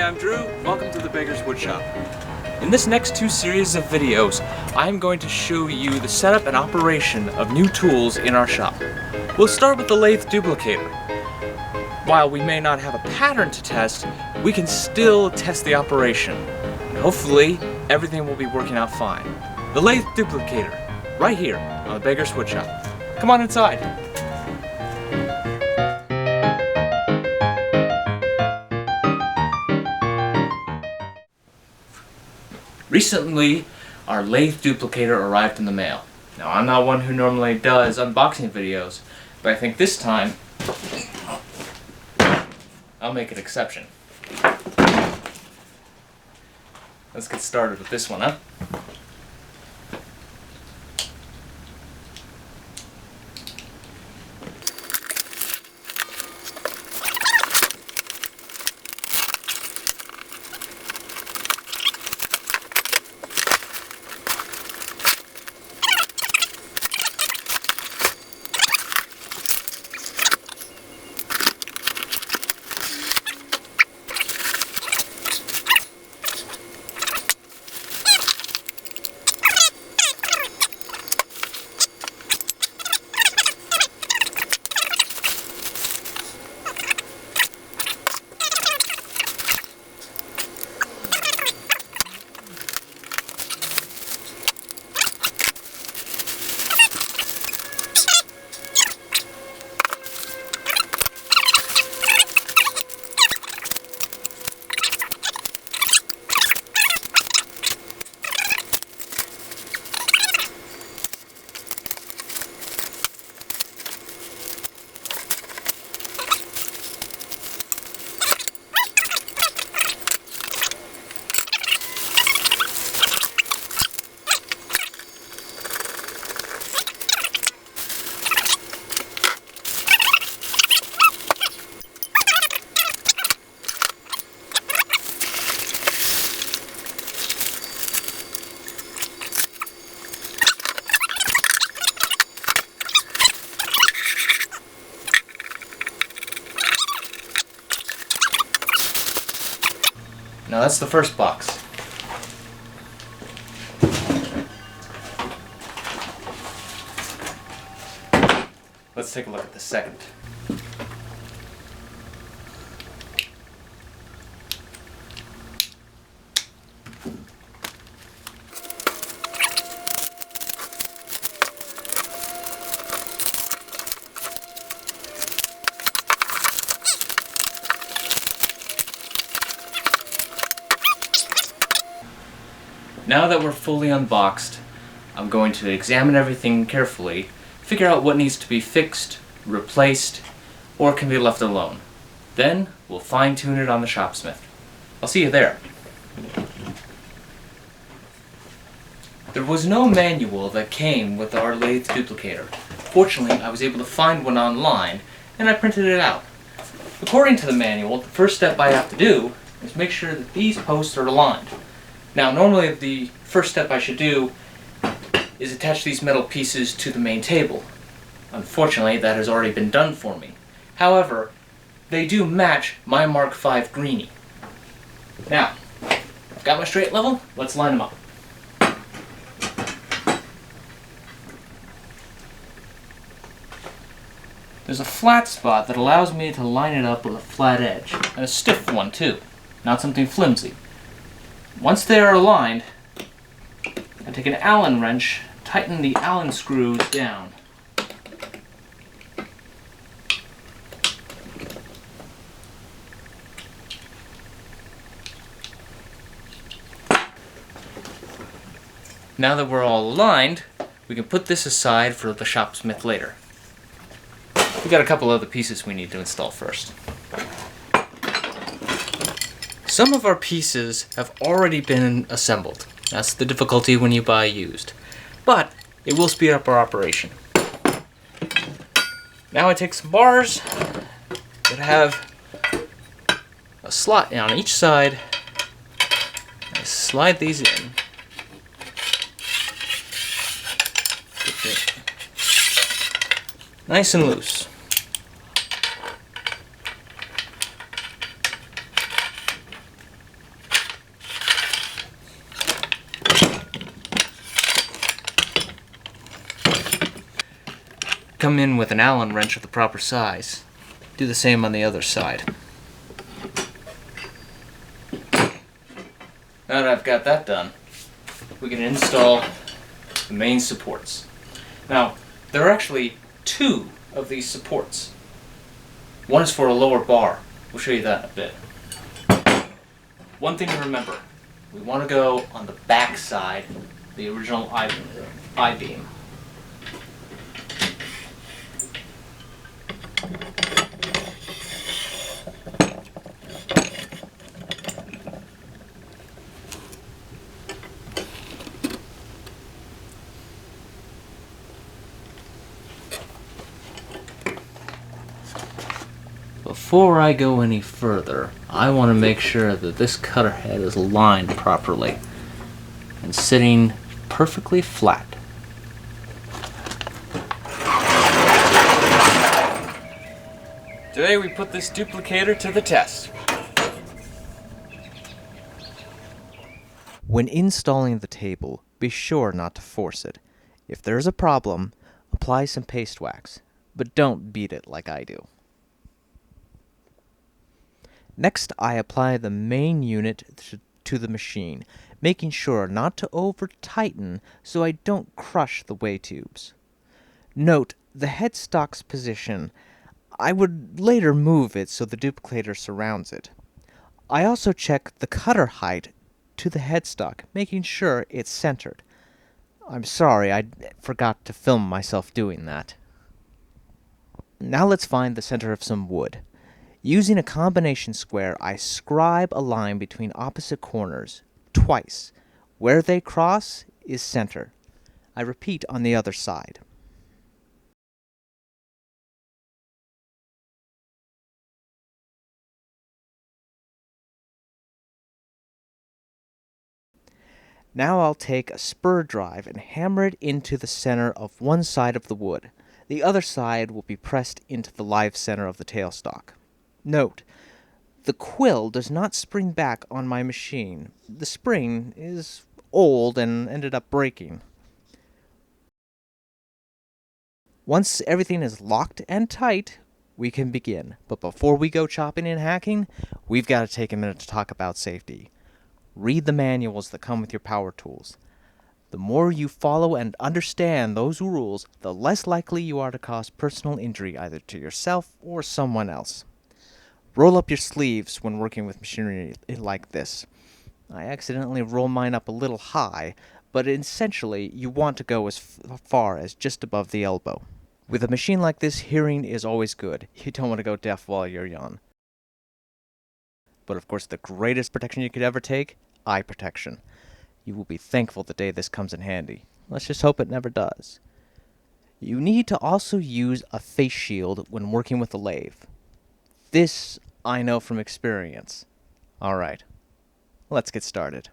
Hi, I'm Drew. Welcome to the Baker's Woodshop. In this next two series of videos, I'm going to show you the setup and operation of new tools in our shop. We'll start with the lathe duplicator. While we may not have a pattern to test, we can still test the operation. And hopefully, everything will be working out fine. The lathe duplicator, right here on the Baker's Woodshop. Come on inside. Recently, our lathe duplicator arrived in the mail. Now, I'm not one who normally does unboxing videos, but I think this time, I'll make an exception. Let's get started with this one, huh? Now that's the first box. Let's take a look at the second. Now that we're fully unboxed, I'm going to examine everything carefully, figure out what needs to be fixed, replaced, or can be left alone. Then, we'll fine-tune it on the Shopsmith. I'll see you there. There was no manual that came with our lathe duplicator. Fortunately, I was able to find one online, and I printed it out. According to the manual, the first step I have to do is make sure that these posts are aligned. Now, normally the first step I should do is attach these metal pieces to the main table. Unfortunately, that has already been done for me. However, they do match my Mark V Greenie. Now, I've got my straight level, let's line them up. There's a flat spot that allows me to line it up with a flat edge, and a stiff one too, not something flimsy. Once they are aligned, I take an Allen wrench, tighten the Allen screws down. Now that we're all aligned, we can put this aside for the Shopsmith later. We've got a couple other pieces we need to install first. Some of our pieces have already been assembled. That's the difficulty when you buy used. But it will speed up our operation. Now I take some bars that have a slot on each side. I slide these in. Nice and loose. come in with an Allen wrench of the proper size. Do the same on the other side. Now that I've got that done, we can install the main supports. Now, there are actually two of these supports. One is for a lower bar. We'll show you that in a bit. One thing to remember, we want to go on the back side, the original I-beam. Before I go any further, I want to make sure that this cutter head is aligned properly and sitting perfectly flat. Today we put this duplicator to the test. When installing the table, be sure not to force it. If there is a problem, apply some paste wax, but don't beat it like I do. Next, I apply the main unit to the machine, making sure not to over-tighten so I don't crush the way tubes. Note the headstock's position. I would later move it so the duplicator surrounds it. I also check the cutter height to the headstock, making sure it's centered. I'm sorry, I forgot to film myself doing that. Now let's find the center of some wood. Using a combination square, I scribe a line between opposite corners, twice. Where they cross is center. I repeat on the other side. Now I'll take a spur drive and hammer it into the center of one side of the wood. The other side will be pressed into the live center of the tailstock. Note, the quill does not spring back on my machine. The spring is old and ended up breaking. Once everything is locked and tight, we can begin. But before we go chopping and hacking, we've got to take a minute to talk about safety. Read the manuals that come with your power tools. The more you follow and understand those rules, the less likely you are to cause personal injury either to yourself or someone else. Roll up your sleeves when working with machinery like this. I accidentally rolled mine up a little high, but essentially you want to go as far as just above the elbow. With a machine like this, hearing is always good. You don't want to go deaf while you're young. But of course, the greatest protection you could ever take, eye protection. You will be thankful the day this comes in handy. Let's just hope it never does. You need to also use a face shield when working with a lathe. This I know from experience. Alright, let's get started.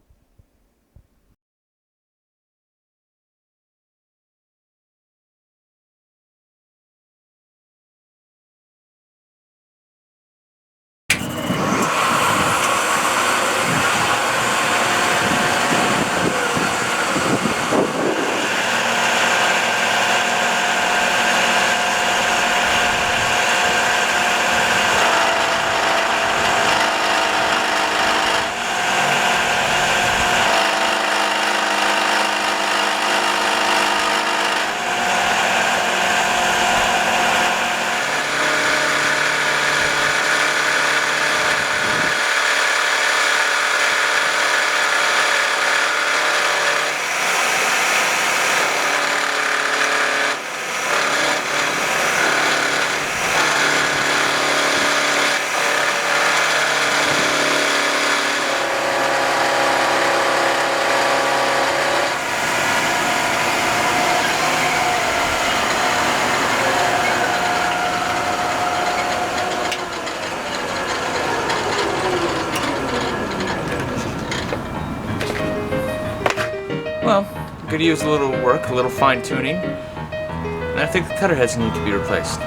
Well, could use a little work, a little fine-tuning, and I think the cutter heads need to be replaced.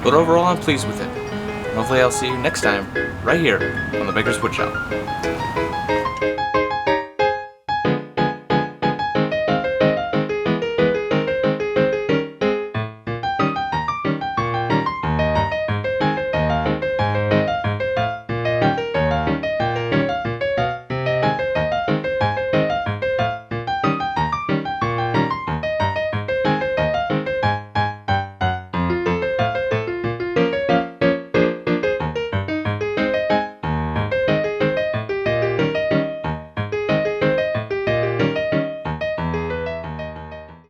But overall, I'm pleased with it. Hopefully I'll see you next time, right here, on the Baker's Woodshop.